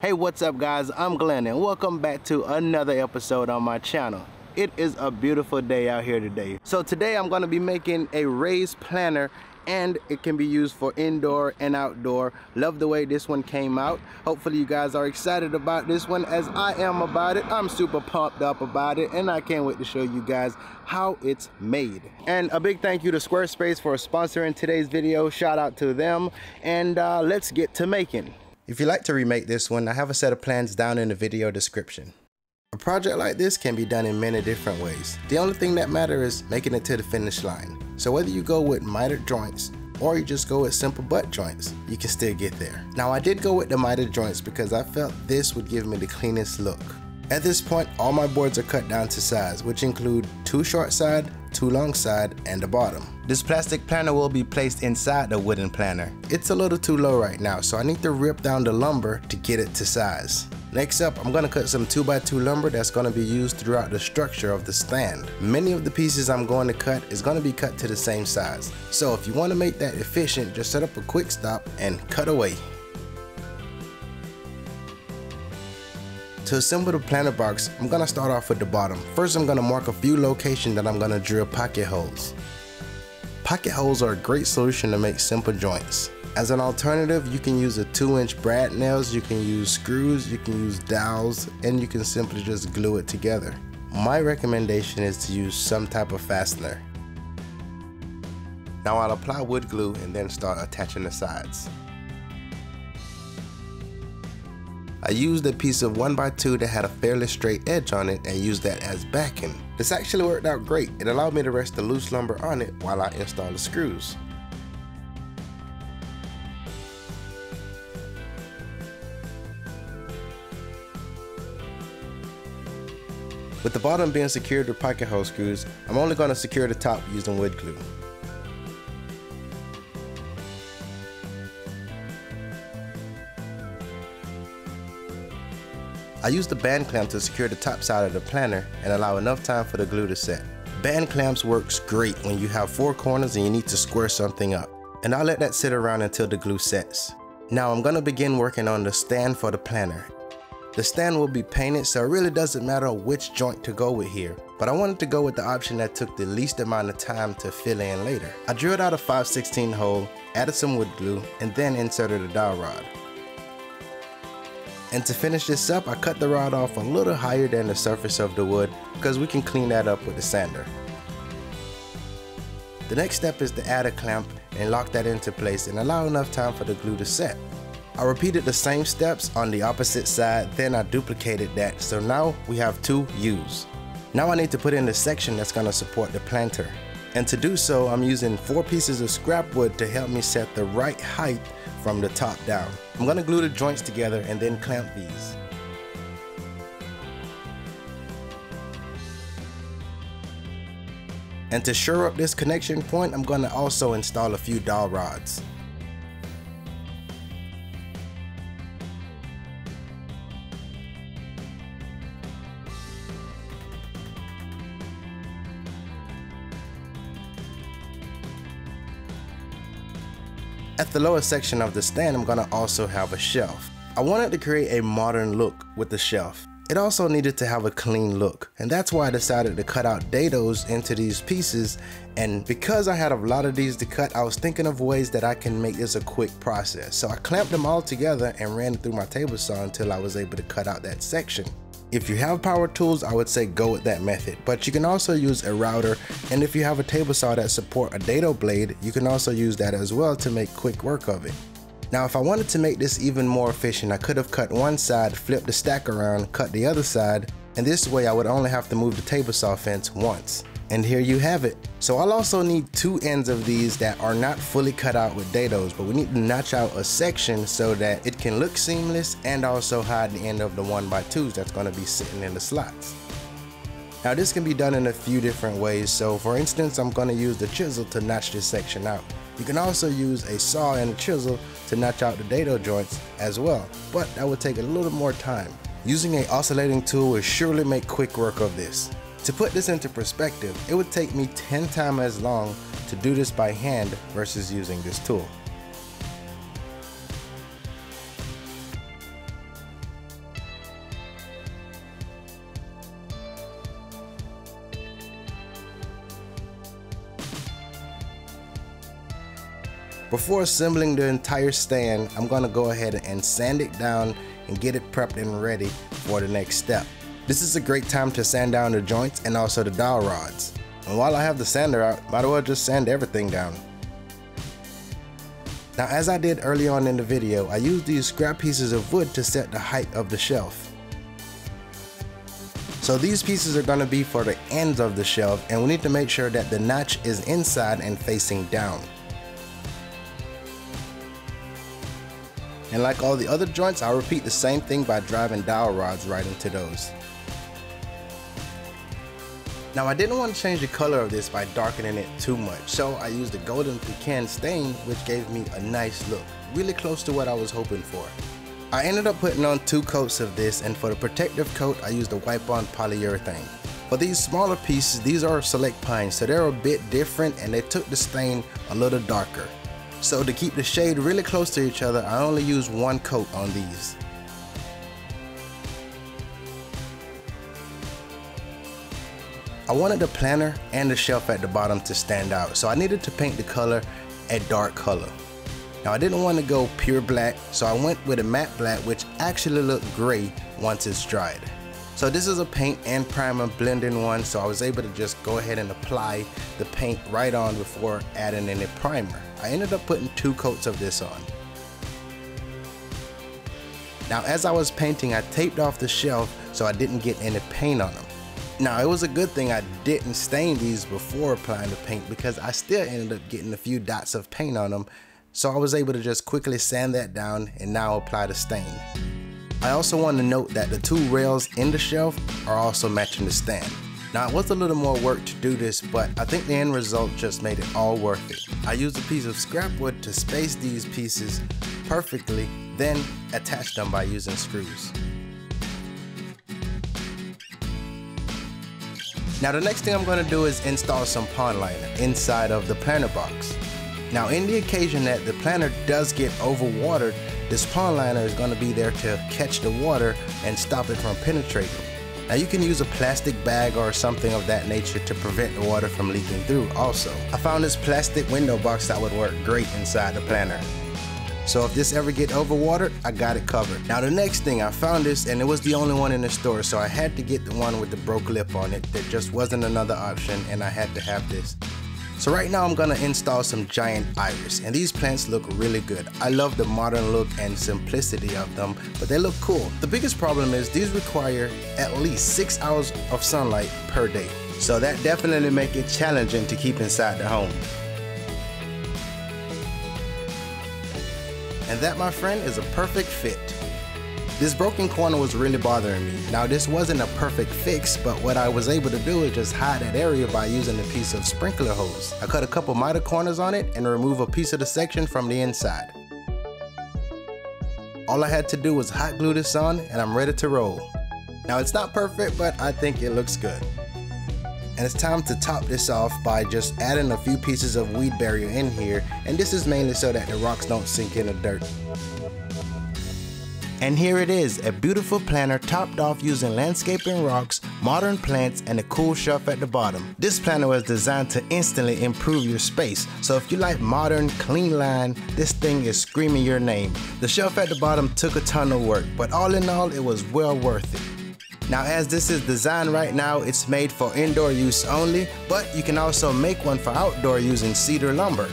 Hey, what's up guys? I'm Glenn and welcome back to another episode on my channel. It is a beautiful day out here today. So today I'm going to be making a raised planner, and it can be used for indoor and outdoor. Love the way this one came out. Hopefully you guys are excited about this one as I am about it. I'm super pumped up about it and I can't wait to show you guys how it's made. And a big thank you to Squarespace for sponsoring today's video. Shout out to them, and let's get to making. If you'd like to remake this one, I have a set of plans down in the video description. A project like this can be done in many different ways. The only thing that matters is making it to the finish line. So whether you go with mitered joints or you just go with simple butt joints, you can still get there. Now I did go with the mitered joints because I felt this would give me the cleanest look. At this point, all my boards are cut down to size, which include 2 short side, 2 long side, and the bottom. This plastic planner will be placed inside the wooden planner. It's a little too low right now, so I need to rip down the lumber to get it to size. Next up, I'm going to cut some 2x2 lumber that's going to be used throughout the structure of the stand. Many of the pieces I'm going to cut is going to be cut to the same size. So if you want to make that efficient, just set up a quick stop and cut away. To assemble the planner box, I'm going to start off with the bottom. First, I'm going to mark a few locations that I'm going to drill pocket holes. Pocket holes are a great solution to make simple joints. As an alternative, you can use a 2-inch brad nails, you can use screws, you can use dowels, and you can simply just glue it together. My recommendation is to use some type of fastener. Now I'll apply wood glue and then start attaching the sides. I used a piece of 1x2 that had a fairly straight edge on it and used that as backing. This actually worked out great. It allowed me to rest the loose lumber on it while I install the screws. With the bottom being secured with pocket hole screws, I'm only going to secure the top using wood glue. I used the band clamp to secure the top side of the planner and allow enough time for the glue to set. Band clamps works great when you have 4 corners and you need to square something up. And I'll let that sit around until the glue sets. Now I'm going to begin working on the stand for the planner. The stand will be painted, so it really doesn't matter which joint to go with here, but I wanted to go with the option that took the least amount of time to fill in later. I drilled out a 5/16 hole, added some wood glue, and then inserted a dowel rod. And to finish this up, I cut the rod off a little higher than the surface of the wood because we can clean that up with the sander. The next step is to add a clamp and lock that into place and allow enough time for the glue to set. I repeated the same steps on the opposite side, then I duplicated that, so now we have 2 U's. Now I need to put in the section that's going to support the planter. And to do so, I'm using 4 pieces of scrap wood to help me set the right height from the top down. I'm going to glue the joints together and then clamp these. And to shore up this connection point, I'm going to also install a few dowel rods. At the lower section of the stand, I'm going to also have a shelf. I wanted to create a modern look with the shelf. It also needed to have a clean look, and that's why I decided to cut out dados into these pieces. And because I had a lot of these to cut, I was thinking of ways that I can make this a quick process. So I clamped them all together and ran it through my table saw until I was able to cut out that section. If you have power tools, I would say go with that method, but you can also use a router, and if you have a table saw that support a dado blade, you can also use that as well to make quick work of it. Now if I wanted to make this even more efficient, I could have cut one side, flipped the stack around, cut the other side, and this way I would only have to move the table saw fence once. And here you have it. So I'll also need 2 ends of these that are not fully cut out with dados, but we need to notch out a section so that it can look seamless and also hide the end of the 1x2s that's going to be sitting in the slots. Now this can be done in a few different ways, so for instance I'm going to use the chisel to notch this section out. You can also use a saw and a chisel to notch out the dado joints as well, but that would take a little more time. Using an oscillating tool will surely make quick work of this. To put this into perspective, it would take me 10 times as long to do this by hand versus using this tool. Before assembling the entire stand, I'm gonna go ahead and sand it down and get it prepped and ready for the next step. This is a great time to sand down the joints and also the dowel rods. And while I have the sander out, might as well just sand everything down. Now, as I did early on in the video, I used these scrap pieces of wood to set the height of the shelf. So these pieces are going to be for the ends of the shelf, and we need to make sure that the notch is inside and facing down. And like all the other joints, I'll repeat the same thing by driving dowel rods right into those. Now, I didn't want to change the color of this by darkening it too much, so I used a golden pecan stain, which gave me a nice look, really close to what I was hoping for. I ended up putting on 2 coats of this, and for the protective coat I used a wipe-on polyurethane. For these smaller pieces, these are select pine, so they're a bit different and they took the stain a little darker. So to keep the shade really close to each other, I only used 1 coat on these. I wanted the planner and the shelf at the bottom to stand out, so I needed to paint the color a dark color. Now, I didn't want to go pure black, so I went with a matte black, which actually looked gray once it's dried. So this is a paint and primer blending one, so I was able to just go ahead and apply the paint right on before adding in a primer. I ended up putting 2 coats of this on. Now, as I was painting, I taped off the shelf so I didn't get any paint on them. Now, it was a good thing I didn't stain these before applying the paint, because I still ended up getting a few dots of paint on them, so I was able to just quickly sand that down and now apply the stain. I also want to note that the 2 rails in the shelf are also matching the stand. Now, it was a little more work to do this, but I think the end result just made it all worth it. I used a piece of scrap wood to space these pieces perfectly, then attach them by using screws. Now, the next thing I'm going to do is install some pond liner inside of the planter box. Now, in the occasion that the planter does get overwatered, this pond liner is going to be there to catch the water and stop it from penetrating. Now, you can use a plastic bag or something of that nature to prevent the water from leaking through also. I found this plastic window box that would work great inside the planter. So if this ever get overwatered, I got it covered. Now, the next thing, I found this and it was the only one in the store, so I had to get the one with the broke lip on it. There just wasn't another option and I had to have this. So right now I'm gonna install some giant iris, and these plants look really good. I love the modern look and simplicity of them, but they look cool. The biggest problem is these require at least 6 hours of sunlight per day. So that definitely makes it challenging to keep inside the home. And that, my friend, is a perfect fit. This broken corner was really bothering me. Now, this wasn't a perfect fix, but what I was able to do is just hide that area by using a piece of sprinkler hose. I cut a couple miter corners on it and remove a piece of the section from the inside. All I had to do was hot glue this on and I'm ready to roll. Now, it's not perfect, but I think it looks good. And it's time to top this off by just adding a few pieces of weed barrier in here, and this is mainly so that the rocks don't sink in the dirt. And here it is, a beautiful planter topped off using landscaping rocks, modern plants, and a cool shelf at the bottom. This planter was designed to instantly improve your space, so if you like modern, clean line, this thing is screaming your name. The shelf at the bottom took a ton of work, but all in all, it was well worth it. Now, as this is designed right now, it's made for indoor use only, but you can also make one for outdoor using cedar lumber.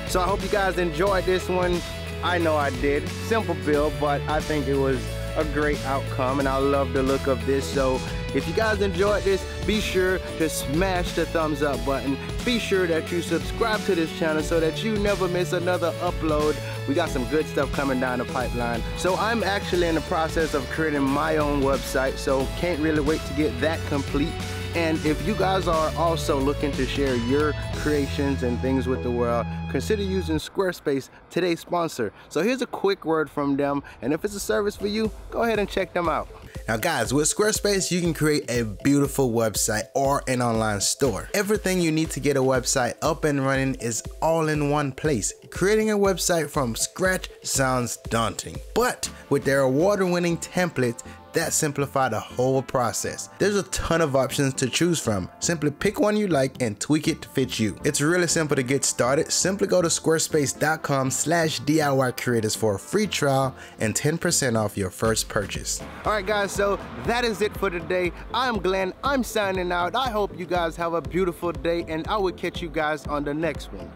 So I hope you guys enjoyed this one. I know I did. Simple build, but I think it was a great outcome, and I love the look of this. So if you guys enjoyed this, be sure to smash the thumbs up button. Be sure that you subscribe to this channel so that you never miss another upload. We got some good stuff coming down the pipeline. So I'm actually in the process of creating my own website, so can't really wait to get that complete. And if you guys are also looking to share your creations and things with the world, consider using Squarespace, today's sponsor. So here's a quick word from them, and if it's a service for you, go ahead and check them out. Now guys, with Squarespace, you can create a beautiful website or an online store. Everything you need to get a website up and running is all in one place. Creating a website from scratch sounds daunting, but with their award-winning templates, That simplified the whole process. There's a ton of options to choose from. Simply pick one you like and tweak it to fit you. It's really simple to get started. Simply go to squarespace.com/DIY creators for a free trial and 10% off your first purchase. Alright guys, so that is it for today. I'm Glenn, I'm signing out. I hope you guys have a beautiful day and I will catch you guys on the next one.